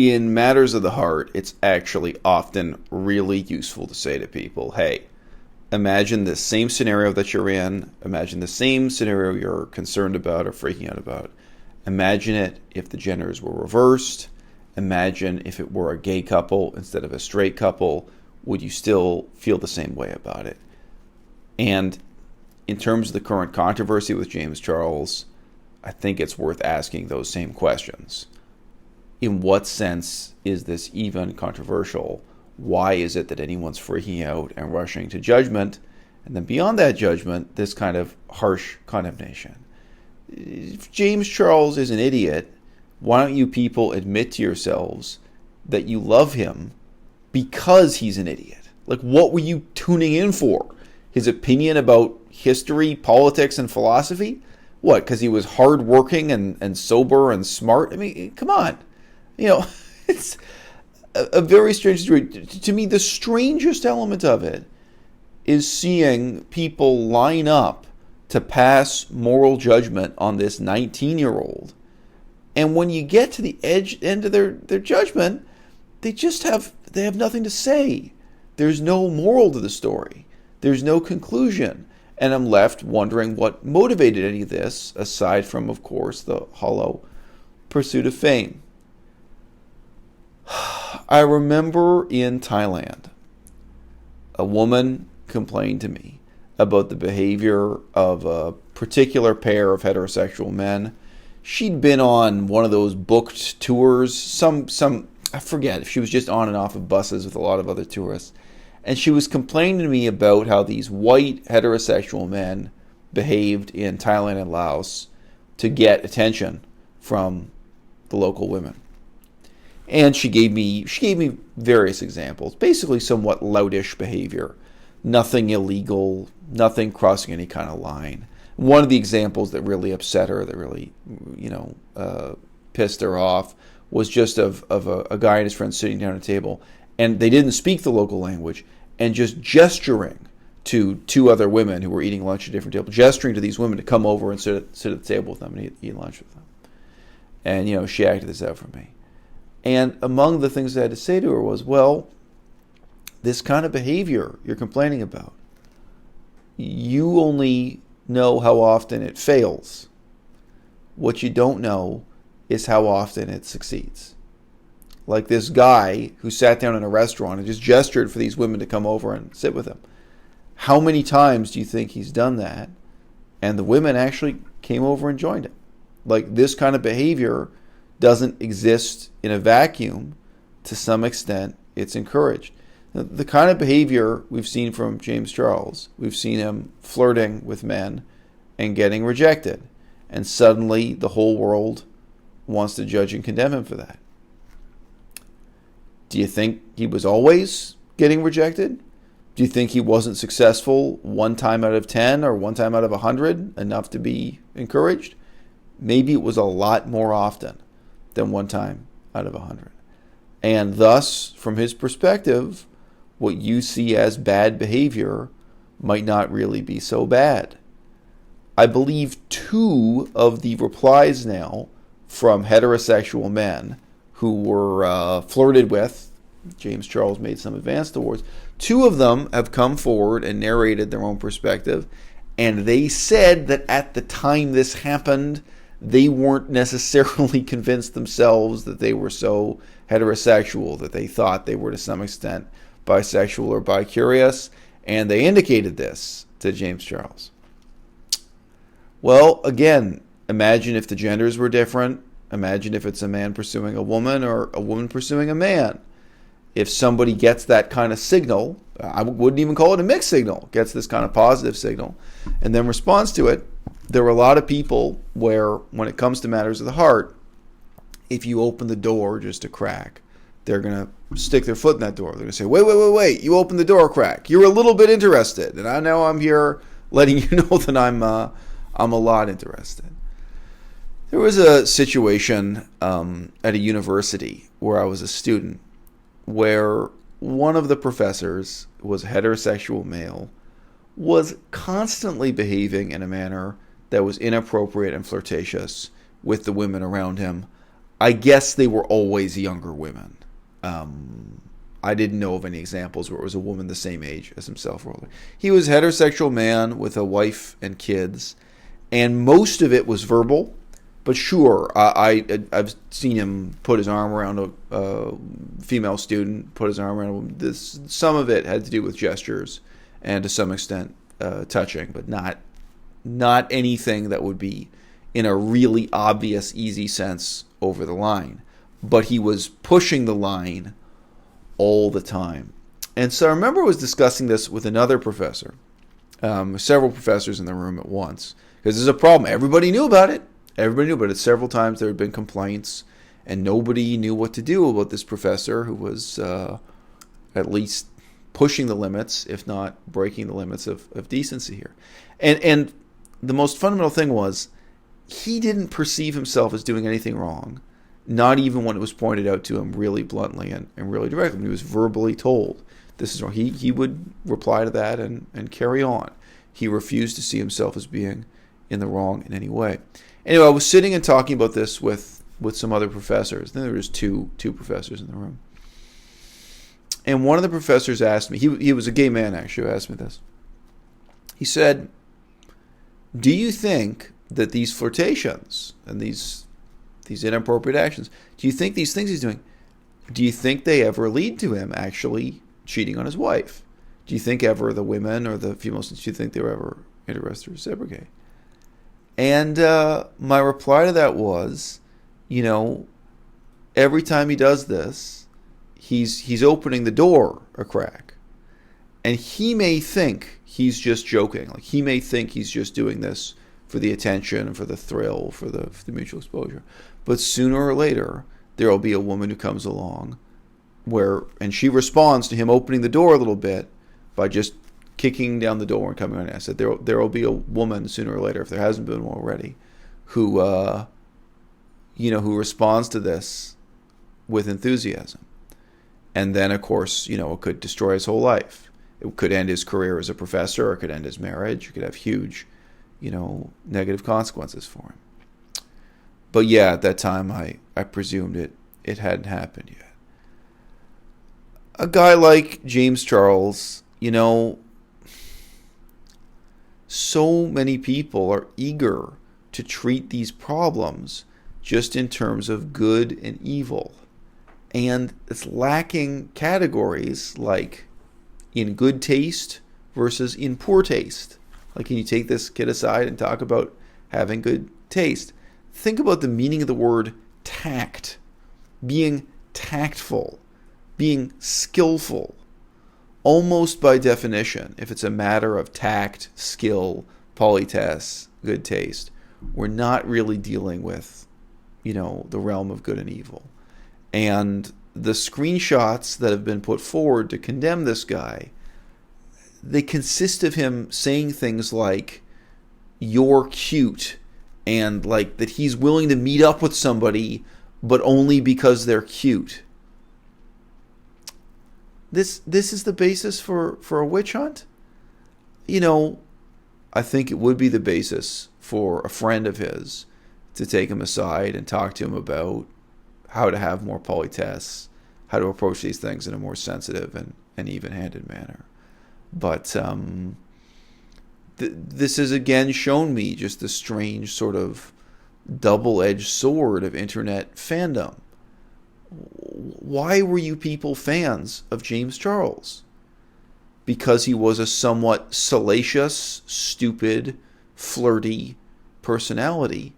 in matters of the heart, it's actually often really useful to say to people, hey, imagine the same scenario that you're in. Imagine the same scenario you're concerned about or freaking out about. Imagine it if the genders were reversed. Imagine if it were a gay couple instead of a straight couple. Would you still feel the same way about it? And in terms of the current controversy with James Charles, I think it's worth asking those same questions. In what sense is this even controversial? Why is it that anyone's freaking out and rushing to judgment? And then beyond that judgment, this kind of harsh condemnation. If James Charles is an idiot, why don't you people admit to yourselves that you love him because he's an idiot? Like, what were you tuning in for? His opinion about history, politics, and philosophy? What, because he was hardworking and sober and smart? I mean, come on. It's a very strange story. To me, the strangest element of it is seeing people line up to pass moral judgment on this 19-year-old. And when you get to the end of their judgment, they have nothing to say. There's no moral to the story. There's no conclusion. And I'm left wondering what motivated any of this, aside from, of course, the hollow pursuit of fame. I remember in Thailand, a woman complained to me about the behavior of a particular pair of heterosexual men. She'd been on one of those booked tours, some I forget if she was just on and off of buses with a lot of other tourists. And she was complaining to me about how these white heterosexual men behaved in Thailand and Laos to get attention from the local women. And she gave me various examples, basically somewhat loutish behavior, nothing illegal, nothing crossing any kind of line. One of the examples that really upset her, that really, pissed her off, was just of a guy and his friend sitting down at a table, and they didn't speak the local language, and just gesturing to two other women who were eating lunch at a different table, gesturing to these women to come over and sit at the table with them and eat lunch with them. And, she acted this out for me. And among the things I had to say to her was, well, this kind of behavior you're complaining about, you only know how often it fails. What you don't know is how often it succeeds. Like this guy who sat down in a restaurant and just gestured for these women to come over and sit with him. How many times do you think he's done that? And the women actually came over and joined him. Like, this kind of behavior doesn't exist in a vacuum. To some extent, it's encouraged. Now, the kind of behavior we've seen from James Charles, we've seen him flirting with men and getting rejected. And suddenly the whole world wants to judge and condemn him for that. Do you think he was always getting rejected? Do you think he wasn't successful one time out of 10 or one time out of 100 enough to be encouraged? Maybe it was a lot more often than one time out of 100. And thus, from his perspective, what you see as bad behavior might not really be so bad. I believe 2 of the replies now from heterosexual men who were flirted with, James Charles made some advance towards, 2 of them have come forward and narrated their own perspective, and they said that at the time this happened, they weren't necessarily convinced themselves that they were so heterosexual, that they thought they were to some extent bisexual or bi-curious, and they indicated this to James Charles. Well, again, imagine if the genders were different. Imagine if it's a man pursuing a woman or a woman pursuing a man. If somebody gets that kind of signal, I wouldn't even call it a mixed signal, gets this kind of positive signal, and then responds to it, there are a lot of people where, when it comes to matters of the heart, if you open the door just a crack, they're going to stick their foot in that door. They're going to say, wait, you opened the door a crack. You're a little bit interested, and I know I'm here letting you know that I'm a lot interested. There was a situation at a university where I was a student where one of the professors was a heterosexual male, was constantly behaving in a manner that was inappropriate and flirtatious with the women around him. I guess they were always younger women. I didn't know of any examples where it was a woman the same age as himself or older. He was a heterosexual man with a wife and kids, and most of it was verbal. But sure, I've seen him put his arm around a female student, put his arm around a woman. Some of it had to do with gestures and to some extent touching, but not anything that would be in a really obvious, easy sense over the line. But he was pushing the line all the time. And so I remember I was discussing this with another professor, several professors in the room at once, because there's a problem. Everybody knew about it. Everybody knew about it. Several times there had been complaints, and nobody knew what to do about this professor who was at least pushing the limits, if not breaking the limits of decency here. And the most fundamental thing was he didn't perceive himself as doing anything wrong, not even when it was pointed out to him really bluntly and really directly. When he was verbally told, this is wrong, he would reply to that and carry on. He refused to see himself as being in the wrong in any way. Anyway, I was sitting and talking about this with some other professors. Then there was two professors in the room. And one of the professors asked me, he was a gay man actually who asked me this. He said, do you think that these flirtations and these inappropriate actions, do you think these things he's doing, do you think they ever lead to him actually cheating on his wife? Do you think ever the women or the females, do you think they were ever interested or reciprocate? And my reply to that was, every time he does this, he's opening the door a crack. And he may think he's just joking. Like, he may think he's just doing this for the attention and for the thrill, for the mutual exposure. But sooner or later, there will be a woman who comes along and she responds to him opening the door a little bit by just kicking down the door and coming on. I said there will be a woman sooner or later, if there hasn't been one already, who who responds to this with enthusiasm. And then, of course, it could destroy his whole life. It could end his career as a professor, or it could end his marriage. It could have huge, negative consequences for him. But yeah, at that time, I presumed it hadn't happened yet. A guy like James Charles, so many people are eager to treat these problems just in terms of good and evil. And it's lacking categories like in good taste versus in poor taste. Like, can you take this kid aside and talk about having good taste? Think about the meaning of the word tact. Being tactful. Being skillful. Almost by definition, if it's a matter of tact, skill, politesse, good taste, we're not really dealing with, the realm of good and evil. And the screenshots that have been put forward to condemn this guy, they consist of him saying things like, you're cute, and like that he's willing to meet up with somebody, but only because they're cute. This is the basis for a witch hunt? I think it would be the basis for a friend of his to take him aside and talk to him about how to have more politesse, how to approach these things in a more sensitive and even-handed manner. But this has again shown me just the strange sort of double-edged sword of internet fandom. Why were you people fans of James Charles? Because he was a somewhat salacious, stupid, flirty personality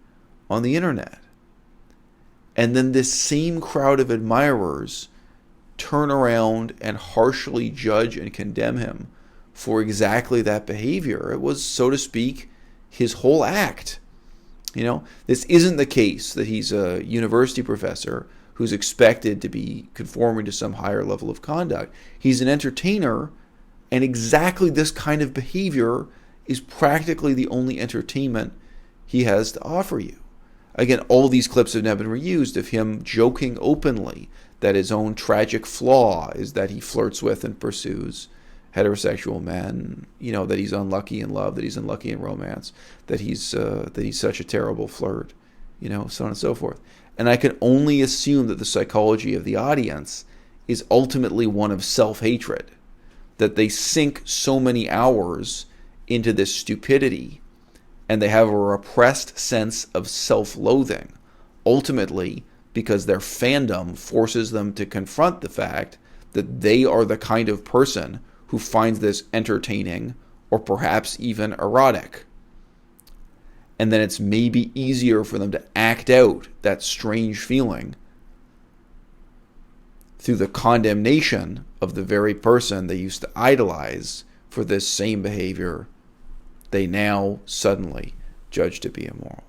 on the internet. And then this same crowd of admirers turn around and harshly judge and condemn him for exactly that behavior. It was, so to speak, his whole act. This isn't the case that he's a university professor who's expected to be conforming to some higher level of conduct. He's an entertainer, and exactly this kind of behavior is practically the only entertainment he has to offer you. Again, all these clips have now been reused of him joking openly that his own tragic flaw is that he flirts with and pursues heterosexual men, that he's unlucky in love, that he's unlucky in romance, that he's such a terrible flirt, so on and so forth. And I can only assume that the psychology of the audience is ultimately one of self-hatred, that they sink so many hours into this stupidity and they have a repressed sense of self-loathing, ultimately because their fandom forces them to confront the fact that they are the kind of person who finds this entertaining or perhaps even erotic. And then it's maybe easier for them to act out that strange feeling through the condemnation of the very person they used to idolize for this same behavior they now suddenly judge to be immoral.